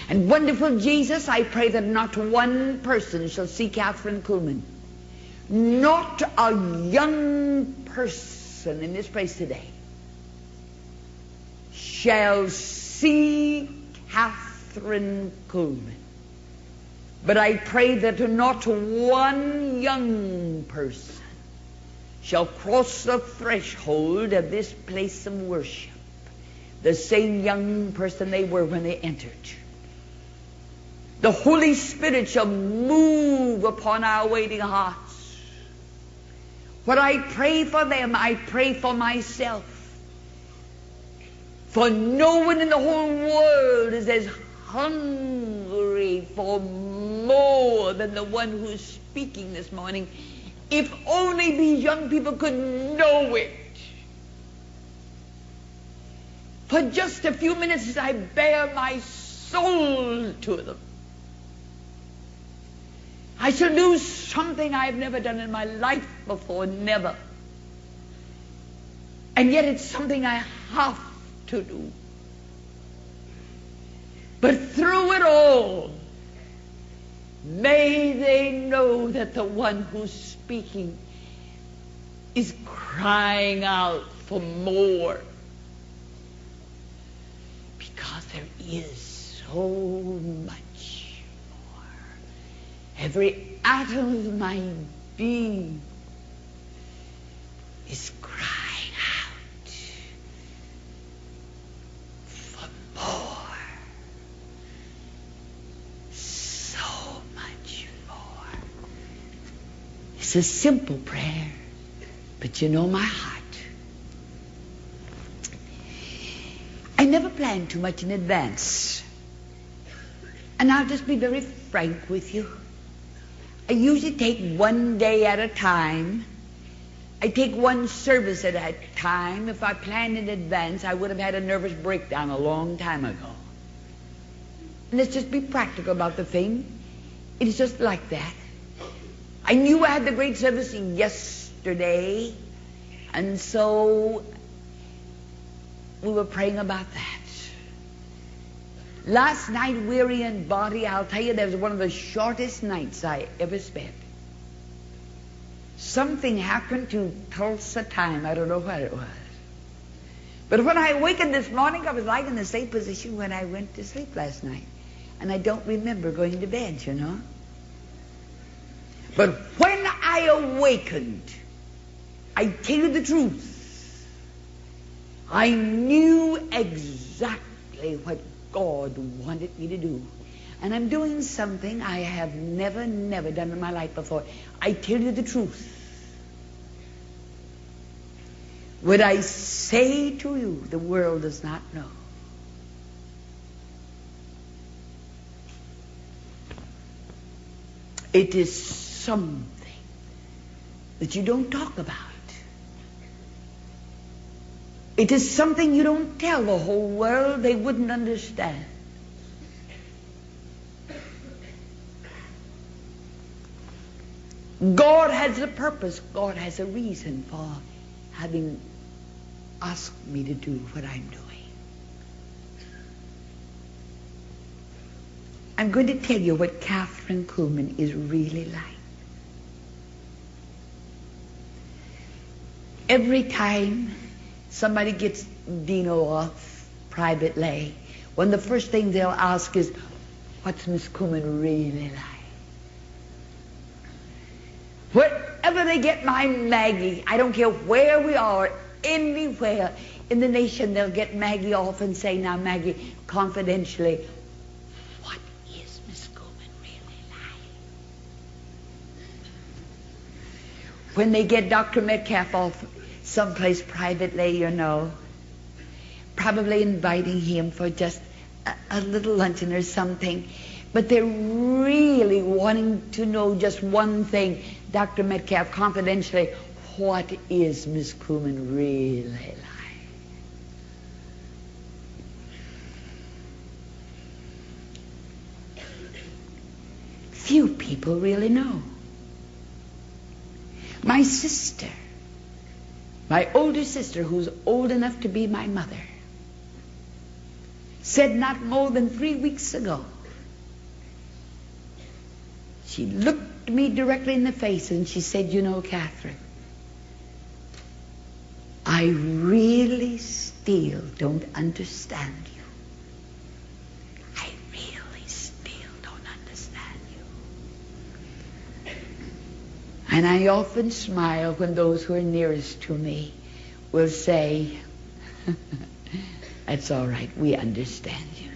And wonderful Jesus, I pray that not one person shall see Kathryn Kuhlman. Not a young person in this place today shall see Kathryn Kuhlman. But I pray that not one young person shall cross the threshold of this place of worship the same young person they were when they entered. The Holy Spirit shall move upon our waiting hearts. What I pray for them, I pray for myself. For no one in the whole world is as hungry for more than the one who is speaking this morning. If only these young people could know it. For just a few minutes as I bare my soul to them, I shall do something I've never done in my life before, never. And yet it's something I have to do. But through it all, may they know that the one who's speaking is crying out for more. Because there is so much more. Every atom of my being is crying out for more. So much more. It's a simple prayer, but you know my heart. I never plan too much in advance. And I'll just be very frank with you. I usually take one day at a time. I take one service at a time. If I planned in advance, I would have had a nervous breakdown a long time ago. And let's just be practical about the thing. It's just like that. I knew I had the great service yesterday, and so we were praying about that. Last night, weary in body, I'll tell you, that was one of the shortest nights I ever spent. Something happened to Tulsa time. I don't know what it was. But when I awakened this morning, I was like in the same position when I went to sleep last night. And I don't remember going to bed, you know. But when I awakened, I tell you the truth, I knew exactly what God wanted me to do. And I'm doing something I have never done in my life before. I tell you the truth. What I say to you, the world does not know. It is something that you don't talk about. It is something you don't tell the whole world. They wouldn't understand. God has a purpose. God has a reason for having asked me to do what I'm doing. I'm going to tell you what Kathryn Kuhlman is really like. Every time somebody gets Dino off privately, one of the first things they'll ask is, what's Miss Kuhlman really like? Wherever they get my Maggie, I don't care where we are, anywhere in the nation, they'll get Maggie off and say, now Maggie, confidentially, what is Miss Kuhlman really like? When they get Dr. Metcalf off someplace privately, you know, probably inviting him for just a little luncheon or something, but they're really wanting to know just one thing. Dr. Metcalf, confidentially, what is Miss Kuhlman really like? Few people really know. My sister, my older sister, who's old enough to be my mother, said not more than 3 weeks ago She looked me directly in the face and she said, "You know, Kathryn, I really still don't understand you. I really still don't understand you." And I often smile when those who are nearest to me will say, "That's all right, we understand you."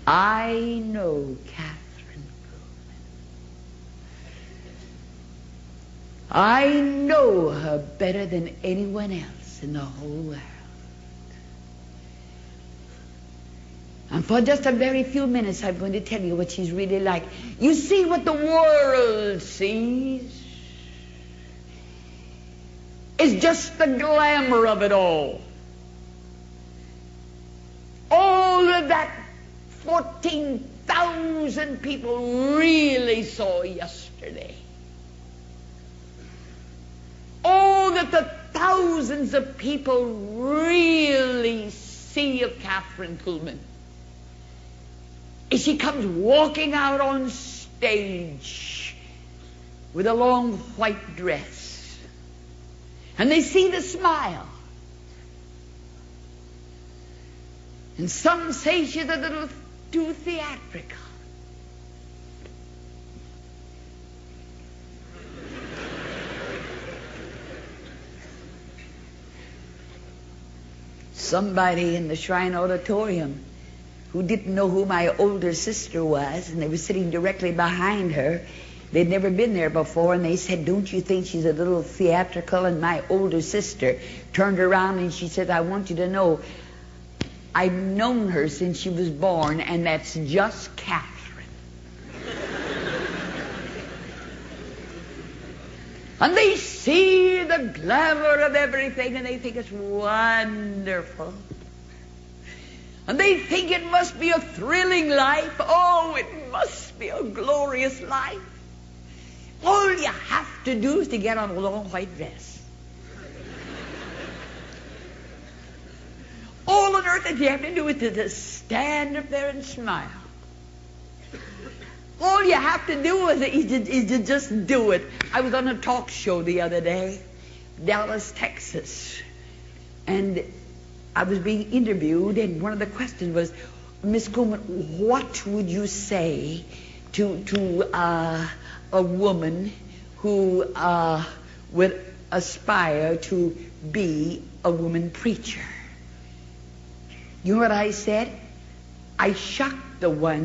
I know Kathryn Kuhlman. I know her better than anyone else in the whole world. And for just a very few minutes, I'm going to tell you what she's really like. You see what the world sees is just the glamour of it all. All of that 14,000 people really saw yesterday. All that the thousands of people really see of Kathryn Kuhlman is she comes walking out on stage with a long white dress. And they see the smile. And some say she's a little too theatrical. Somebody in the Shrine Auditorium who didn't know who my older sister was, and they were sitting directly behind her. They'd never been there before, and they said, "Don't you think she's a little theatrical?" And my older sister turned around and she said, "I want you to know, I've known her since she was born, and that's just Kathryn." And they see the glamour of everything, and they think it's wonderful. And they think it must be a thrilling life. Oh, it must be a glorious life. All you have to do is to get on a long white dress. All on earth that you have to do is to just stand up there and smile. All you have to do is to just do it. I was on a talk show the other day, Dallas, Texas, and I was being interviewed, and one of the questions was, "Miss Kuhlman, what would you say to a woman who would aspire to be a woman preacher?" You know what I said? I shocked the one